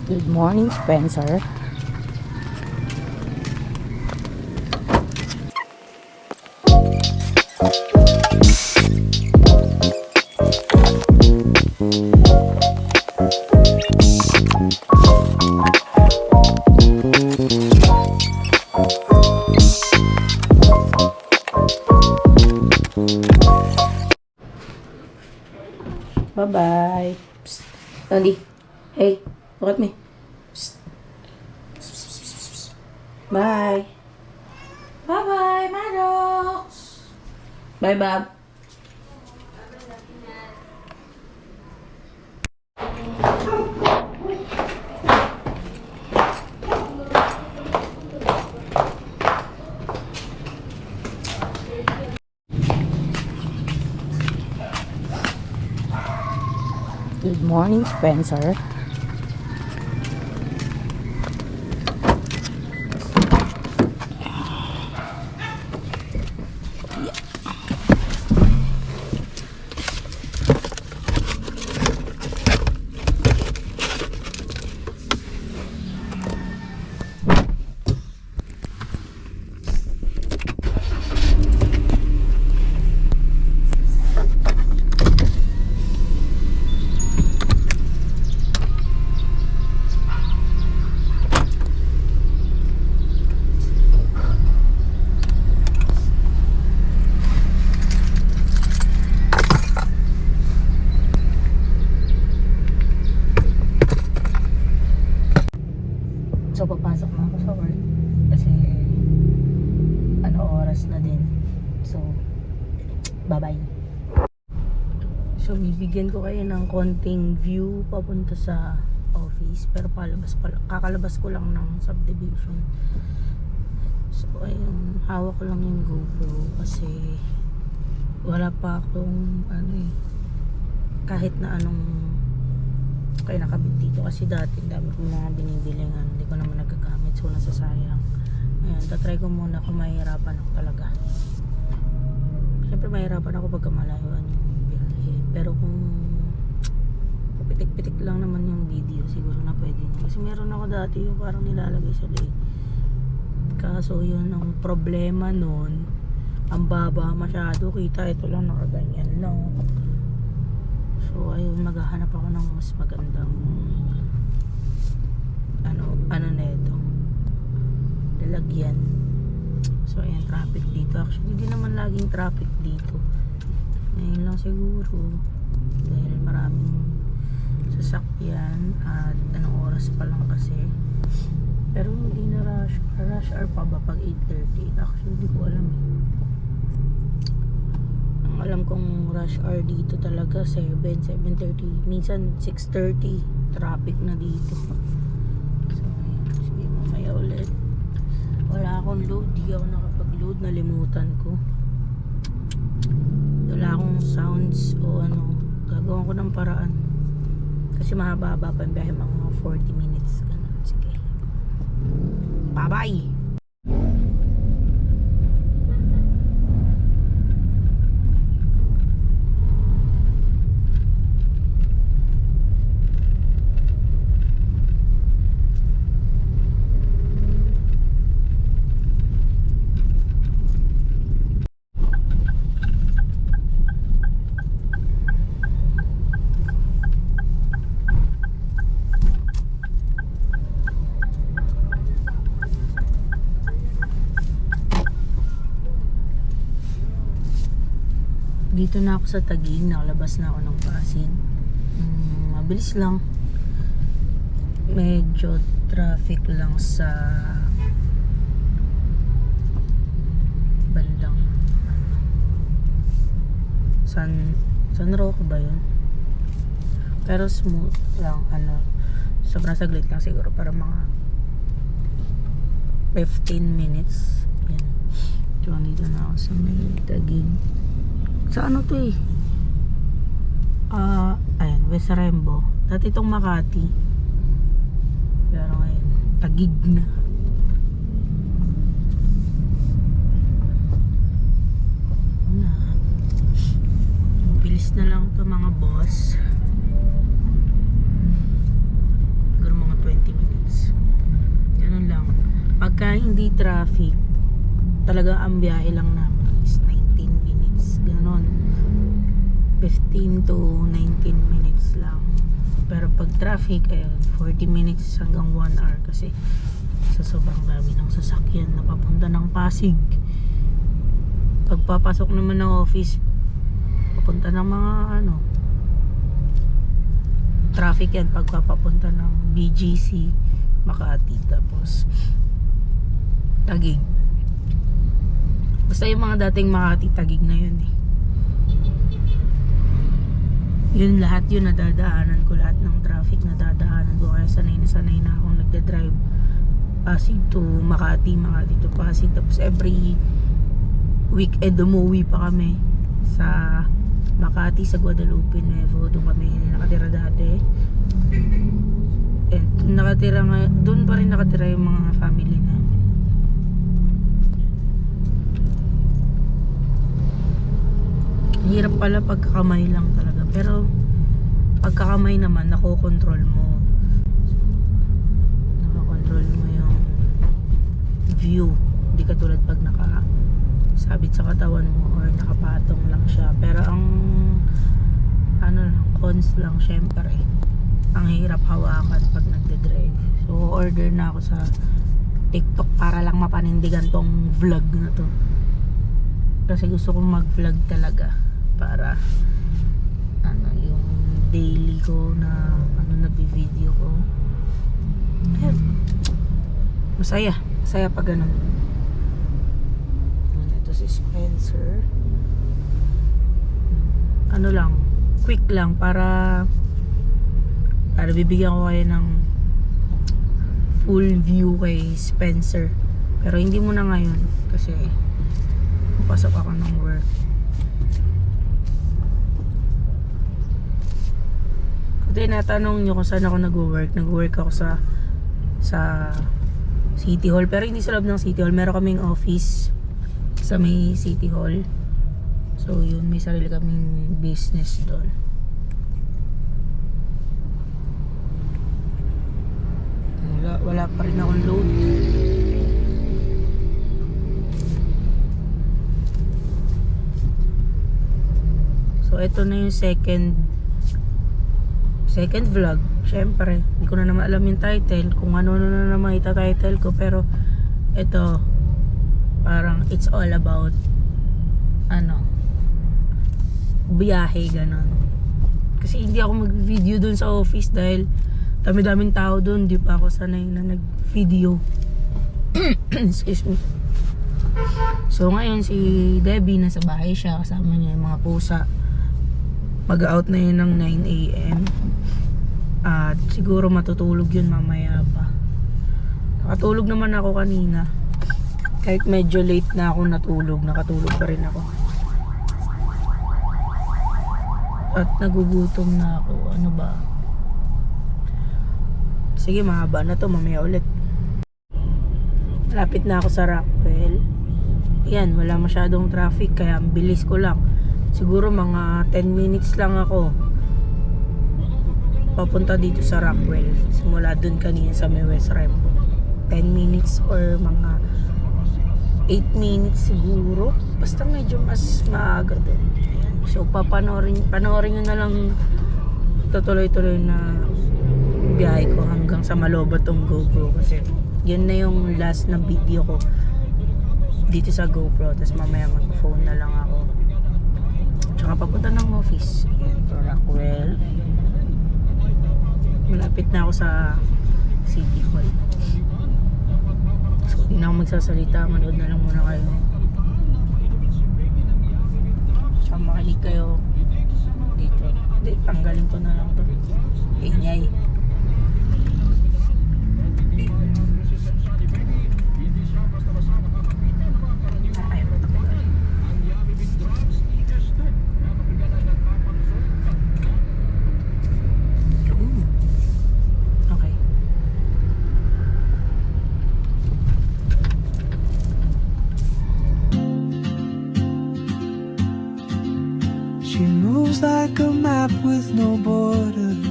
Good morning, Spencer. Bye-bye. Psst. Andy. Hey, look at me. Psst. Bye. Bye-bye, Maddox. Bye, Bob. Good morning, Spencer. So, papasok na ako sa work kasi oras na din. So, bye-bye. So, bibigyan ko kayo ng konting view papunta sa office. Pero kakalabas ko lang ng subdivision. So, ayun, hawak ko lang yung GoPro kasi wala pa akong kahit na anong kaya nakabit dito kasi dati dami kong mga binibilingan, hindi ko naman nagagamit, so nasasayang. Ayan, tatry ko muna kung mahirapan ako talaga. Siyempre mahirapan ako pagka malayuan yung biyahe, pero kung pitik-pitik lang naman yung video, siguro na pwede na. Kasi meron ako dati yung parang nilalagay sa leeg, kaso yun ang problema nun, ang baba masyado, kita ito lang nakaganyan lang. So ayun, maghahanap ako ng mas magandang neto lalagyan. So ayan, traffic dito. Actually hindi naman laging traffic dito, ngayon lang siguro dahil maraming sasakyan at anong oras pa lang kasi. Pero hindi na rush hour pa ba pag 8:30? Actually hindi ko alam alam kong rush hour dito talaga 7:30, minsan 6:30 traffic na dito. So ayan, sige, mamaya ulit. Wala akong load, di ako nakapag-load, nalimutan ko. Wala akong sounds o gagawin ko ng paraan kasi mahaba-haba pa yung biyahe, mga 40 minutes ganun. Sige, bye bye. Dito na ako sa Taguig, nakalabas na ako ng Pasig. Mabilis lang. Medyo traffic lang sa bandang San Roque ba yun? Pero smooth lang, sobrang saglit lang siguro, para mga 15 minutes. Yan. So, dito na ako sa may Taguig. Sa to ayan, West Rembo. Dati itong Makati, pero ngayon Taguig na. Bilis na lang to mga boss. Siguro mga 20 pagka hindi traffic, talaga ang biyahe lang namin is 19 minutes. Ganon. 15 to 19 minutes lang. Pero pag traffic, ayun, 40 minutes hanggang 1 hour kasi sa sobrang dami ng sasakyan na papunta ng Pasig. Pagpapasok naman ng office, papunta ng mga traffic yan pagpapapunta ng BGC, Makati, tapos Taguig. Basta yung mga dating Makati, Taguig na yun eh. Yun lahat yun nadadaanan ko, lahat ng traffic nadadaanan ko, kaya sanay na akong nagda-drive Pasig to Makati, Makati to Pasig. Tapos every weekend umuwi pa kami sa Makati, sa Guadalupe, Nuevo. Doon kami nakatira dati. And doon pa rin nakatira yung mga family namin. Hirap pala pagkakamay lang talaga. Pero pagkakamay naman, nakokontrol mo. Nakokontrol mo yung view. Hindi katulad pag sabit sa katawan mo or nakapatong lang siya. Pero ang cons lang syempre, ang hirap hawakan pag nagde-drive. So order na ako sa TikTok para lang mapanindigan tong vlog na to, kasi gusto kong mag-vlog talaga para yung daily ko na nabi-video ko. Ayun, masaya pag ganun. Ito si Spencer. Lang, quick lang para bibigyan ko kayo ng full view kay Spencer. Pero hindi muna ngayon kasi papasok ako ng work. Kasi natanong nyo kung saan ako nag-work. Nag-work ako sa City Hall, pero hindi sa loob ng City Hall. Meron kaming office sa may City Hall. So yun, may sarili kaming business doon. Wala pa rin akong load. So ito na yung second vlog. Syempre, hindi ko na naman alam yung title, kung ano na naman ita-title ko, pero ito parang it's all about biyahe, ganon. Kasi hindi ako mag-video dun sa office dahil dami-daming tao dun, di pa ako sanay na nag-video. Excuse me. So ngayon si Debbie nasa bahay siya, kasama niya yung mga pusa. Mag-out na yun ng 9 AM at siguro matutulog yun mamaya pa. Nakatulog naman ako kanina, kahit medyo late na ako natulog, nakatulog pa rin ako. At nagugutom na ako. Ano ba? Sige, mahaba na to, mamaya ulit. Malapit na ako sa Rockwell. Yan, wala masyadong traffic, kaya ang bilis ko lang. Siguro mga 10 minutes lang ako papunta dito sa Rockwell. Simula dun kanina sa may West Rembo. 10 minutes or mga 8 minutes siguro. Basta medyo mas maaga dun. So panoorin nyo na lang tutuloy-tuloy na biyahe ko hanggang sa Malobot tong GoPro, kasi yun na yung last na video ko dito sa GoPro. Tapos mamaya mag-phone na lang ako, tsaka papunta ng office. Yan, Rockwell. Malapit na ako sa City Hall. So hindi na ako magsasalita, manood na lang muna kayo. Tsaka makinig kayo dito. Hindi, tanggalin ko na lang to. Ingay. She moves like a map with no borders,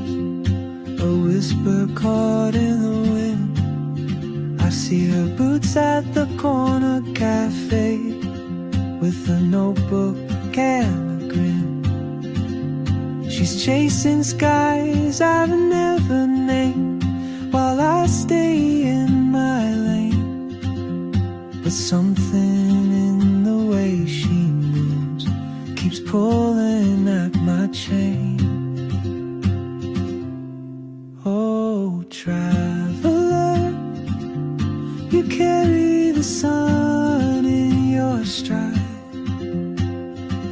a whisper caught in the wind. I see her boots at the corner cafe with a notebook and a grin. She's chasing skies I've never named while I stay in my lane. But something in the way she moves keeps pulling at my chain. Oh, traveler, you carry the sun in your stride,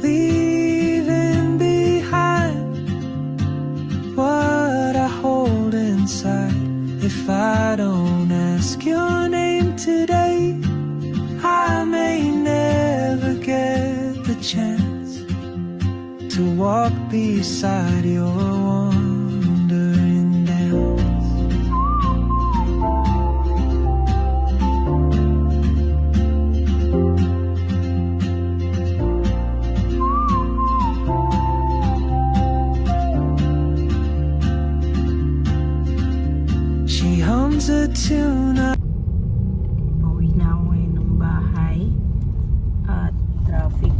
leaving behind what I hold inside. If I don't ask your name today, I may never get the chance to walk beside your wandering dance. She hums a tune. Pauwi na ako ngayon ng bahay at traffic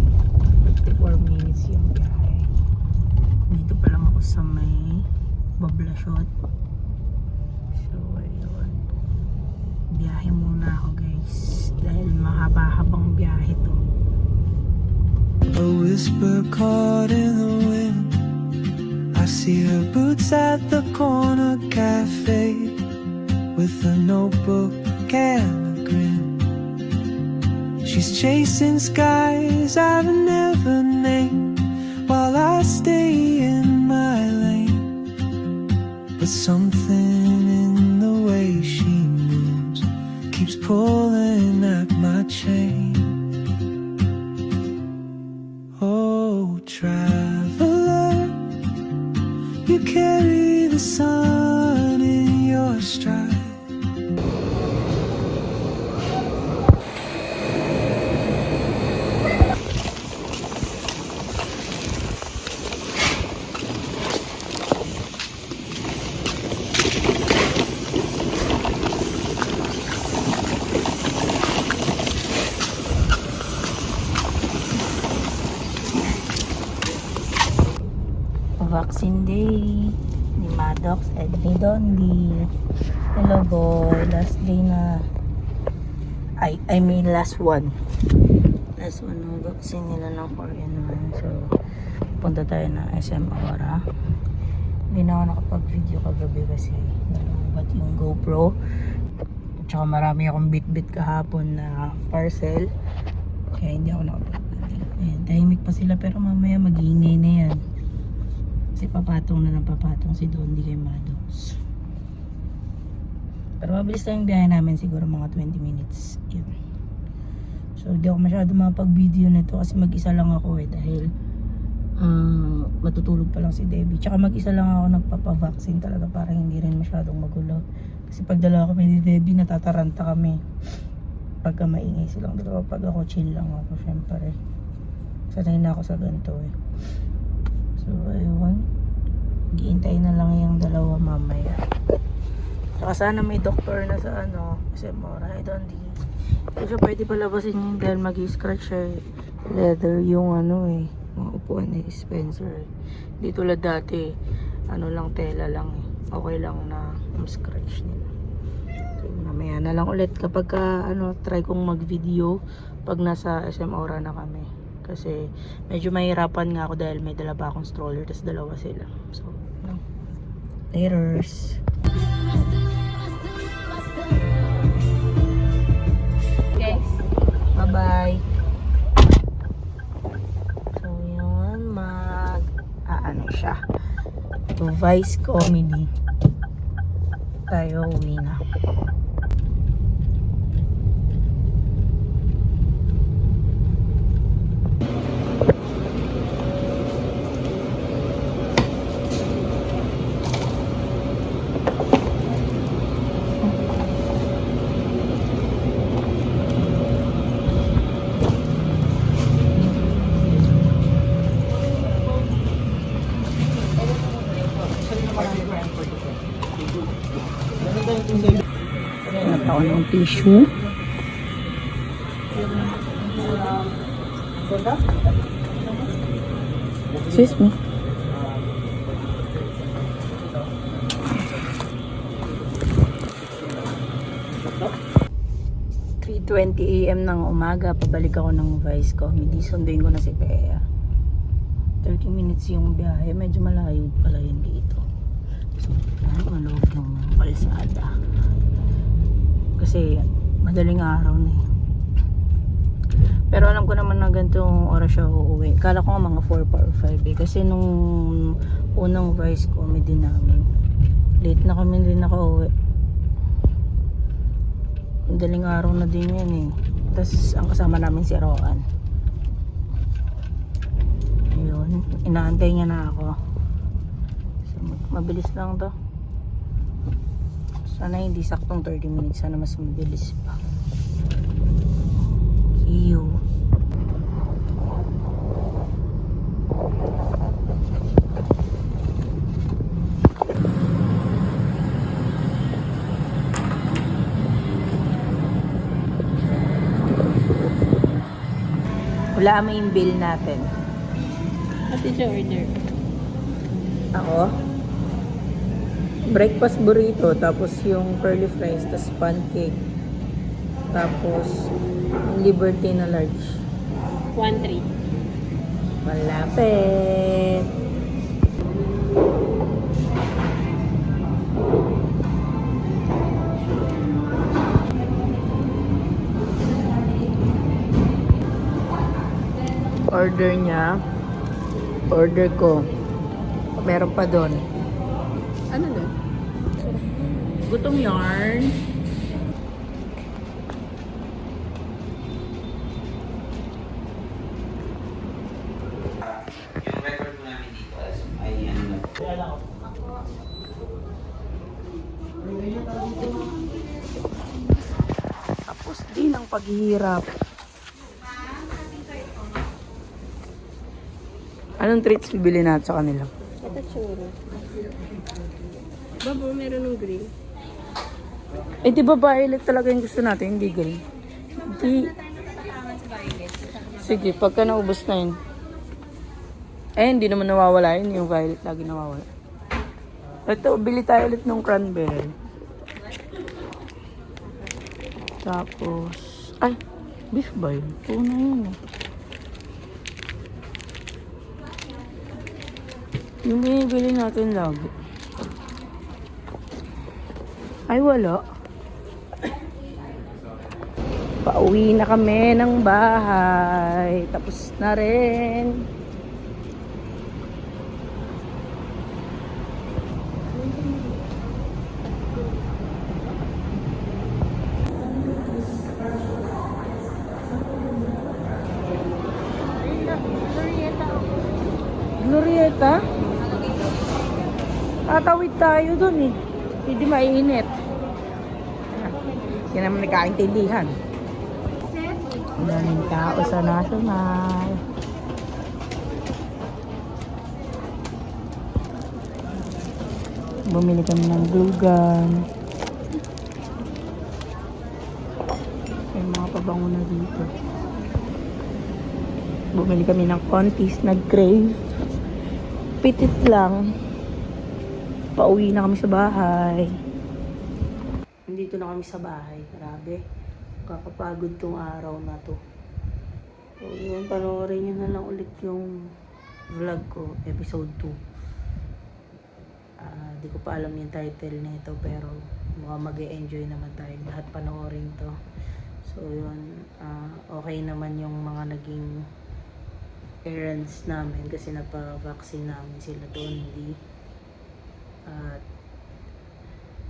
54 minutes yung biyahe. Dito pa lang ako sa may Bablasot. So ayun, biyahe muna ako guys dahil mahaba-habang biyahe to. A whisper caught in the wind. I see her boots at the corner cafe with a notebook and a grin. She's chasing skies I've never named while I stay in my lane. But something in the way she moves keeps pulling at my chain. Oh, traveler, you carry the sun in your stride. Vaccine day ni Maddox and ni Dondi. Hello boy, last day na. I mean last one ng vaccine nila ng 4-in-1. So punta tayo na SM Aura. Hindi na ako nakapag-video kagabi kasi nalubat yung GoPro. At saka marami akong bit-bit kahapon na parcel, kaya hindi ako nakapag-video. Ayan, tahimik pa sila pero mamaya mag-iingay na yan. Kasi papatong na ng papatong si Dondi kay Maddox. Pero mabilis lang yung biyahe namin, siguro mga 20 minutes. Yun. So hindi ako masyado makapag-video nito kasi mag-isa lang ako dahil matutulog pa lang si Debbie. Tsaka mag-isa lang ako nagpapavaccine talaga para hindi rin masyadong magulo. Kasi pag dalawa kami ni Debbie, natataranta kami. Pagka maingay silang dalawa, pag ako chill lang ako, syempre. Sanay na ako sa ganito So ayun, giintay na lang yung dalawa mamaya. Saka sana may doktor na sa SM Aura. I don't think hindi siya pwede palabasin yun dahil mag-scratch siya leather yung mga upuan ni Spencer. Di tulad dati, lang tela lang okay lang na scratch nila. So mamaya na lang ulit kapag try kong mag-video pag nasa SM Aura na kami. Kasi medyo mahirapan nga ako dahil may dala pa akong stroller, tas dalawa sila. So, laters. Guys, bye-bye. So, yun, siya. To Vice Comedy. Tayo, uwi na. ako ng tissue. Excuse me. 3:20 AM ng umaga, pabalik ako ng Vice Comedy. Sunduin ko na si Thea. 30 minutes yung biyahe. Medyo malayo pala yun dito. So, maloob ng kalsada. Kasi, madaling araw na eh. Pero alam ko naman na ganitong oras siya uuwi. Kala ko nga mga 4 or 5 eh. Kasi nung unang Vice Comedy namin, late na kami din nakauwi. Madaling araw na din yan eh. Tapos ang kasama namin si Roan. Ayun, inaantay niya na ako. So, mabilis lang to. Sana hindi saktong 30 minutes. Sana mas mabilis pa. See you. Wala mo yung bill natin. What did you order? Ako? Breakfast burrito, tapos yung curly fries, tapos pancake. Tapos Liberty na large. 1-3. Malapit. Order niya. Order ko. Meron pa doon. Ano na? Gutom yarn. Yung record mo namin dito ay ano na. Tapos din ang paghihirap. Anong treats bibili natin sa kanila? Ito churro. Babo, meron ng grill. Eh di ba violet talaga yung gusto natin, hindi green? Di. Sige, pagka naubos na yun. Eh, hindi naman nawawala yun. Yung violet lagi nawawala. Ito, bili tayo ulit ng cranberry. Tapos, ay, beef ba yun? Tuna yun eh. Yung binibili natin lagi. Ay, wala. Pauwi na kami ng bahay. Tapos na rin. Glorieta? Tatawid tayo dun eh. Hindi mainit. Hindi naman nagkaintindihan. Ang daming tao sa National. Bumili kami ng glue gun. May mga pabango na dito. Bumili kami ng kontis, nag-crave. Pitit lang. Pauwi na kami sa bahay. Nandito na kami sa bahay. Grabe. Kakapagod tong araw na to. So, yun, panoorin nyo na lang ulit yung vlog ko, episode 2. Di ko pa alam yung title nito, pero mukhang mag-e-enjoy naman tayo. Lahat panoorin to. So, yun. Okay naman yung mga naging errands namin kasi napa-vaccine namin sila doon. At,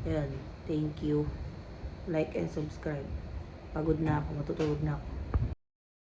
yan. Thank you. Like and subscribe. Pagod na ako. Matutulog na ako.